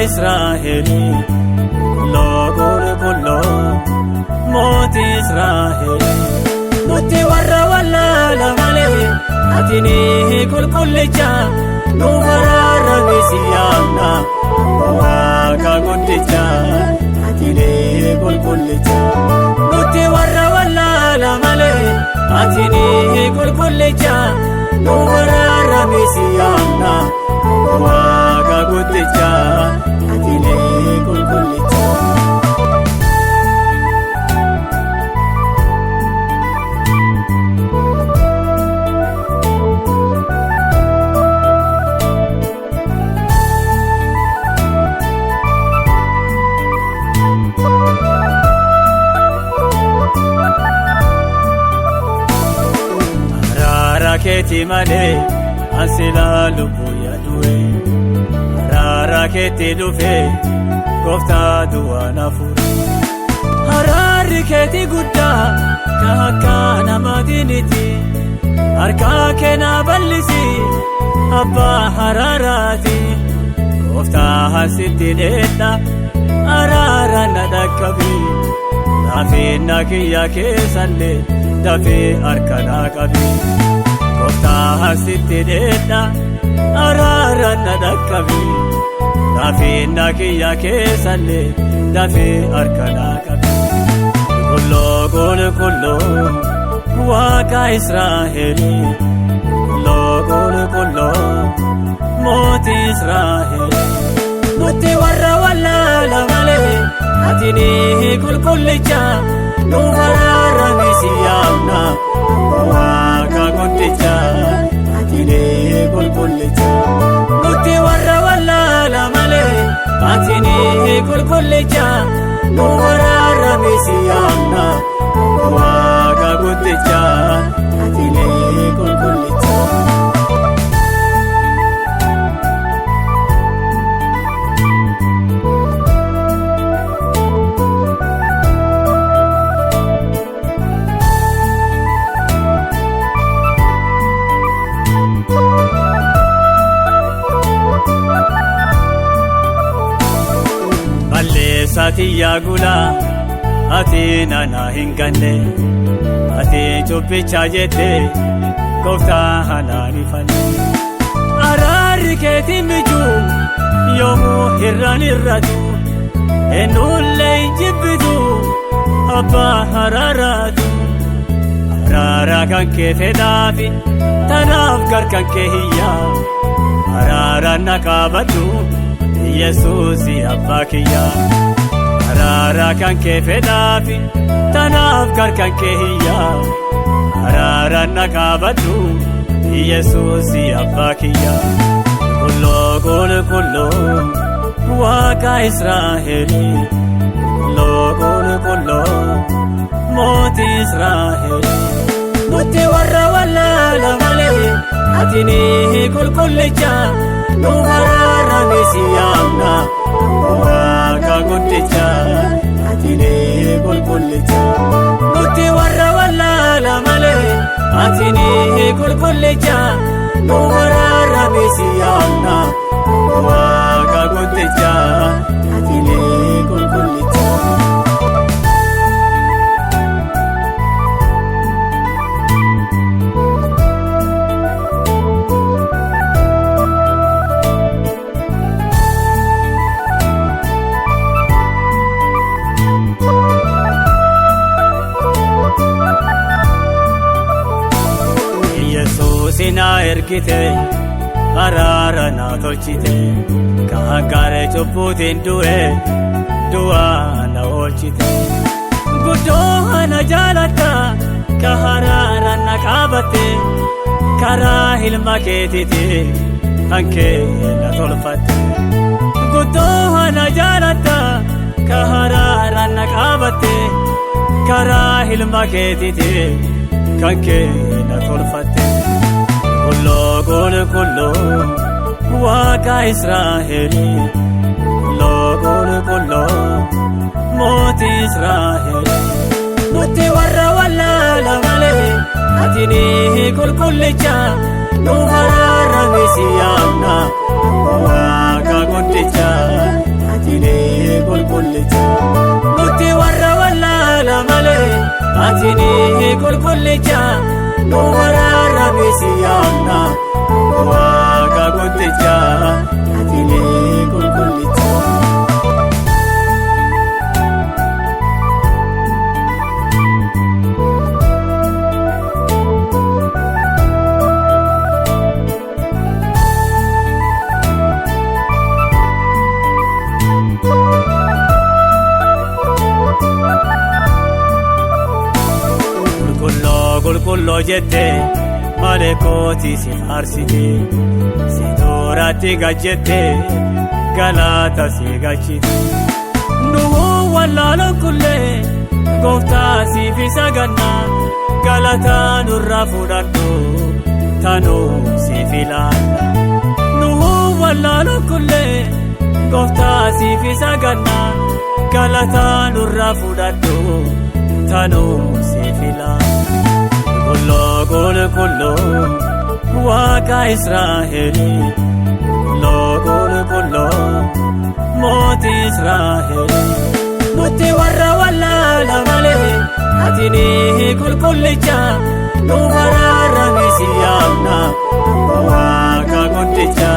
Israa'eli kullo mooti Israa'eli nuti warra wallaala malee atini qulqullicha nu baraarame siyaamna waaqa guddicha atini qulqullicha nuti warra wallaala malee atini qulqullicha nu baraarame siyaamna waaqa guddicha atini qulqullicha. Raketi male asila lubu ya duwe Raketi dufe kofta duwa nafuri Raketi gudda kahaka na madiniti Arka kena balisi abba hararati Kofta hasiti leta arara nadakabi Dafi nakiya kesalle dafi arka nakabi Kofta hasiti leta arara nadakabi dafi nakiya kesalle dafi arka nakabi kullo waaqa Israa'eli kullo mooti Israa'eli nuti warra wallaala malee atini qulqullicha nu baraarame siyaamna waaqa guddicha atini qulqullicha nuti warra wallaala malee atini qulqullicha nu baraarame siyaamna waaqa guddicha atini qulqullicha. Satiya gula ati nana hinganne ati chuppicha jette kofta hanani fanne arari keti miju yomu hirranirratu enulle jibbitu abba hararatu arara kanke fedafi tanaf garkanke hiya arara nakabatu Yesusi abba kiyya arara kanke fedafi tanaf garkanke hiya arara nakabatu Yesusi abba kiyya kullo waaqa Israa'eli kullo mooti Israa'eli nuti warra wallaala malee atini qulqullicha nu baraarame siyaamna waaqa guddicha atini qulqullicha nuti warra wallaala malee atini qulqullicha nu baraarame siyaamna waaqa guddicha atini qulqullicha. Sina ergite arara na tolchite kahangare chubbutin du'a na olchite guddo hana jalata kaharara na qabate kara hilma ketite anke na tolfate guddo hana jalata kaharara na qabate kara hilma ketite kanke na tolfate kullo waaqa Israa'eli kullo mooti Israa'eli nuti warra wallaala malee atini qulqullicha nu fararame siyaamna waaqa guddicha atini qulqullicha nuti warra wallaala malee atini qulqullicha nu fararame siyaamna waaqa guddicha atini qulqullicha. Qulqulloo jette malee kooti si faarsite si dooratti gajjette galaata si gachite nuhuu wallaalan kullee gooftaa siif saganna galataa nurraa fudhadhu tanuu siif ilaalla nuhuu wallaalan kullee gooftaa siif saganna galataa nurraa fudhadhu tanuu siif ilaalla. Kullo waaqa Israa'eli kullo mooti Israa'eli nuti warra wallaala malee atini qulqullicha nu fararame siyaamna waaqa guddicha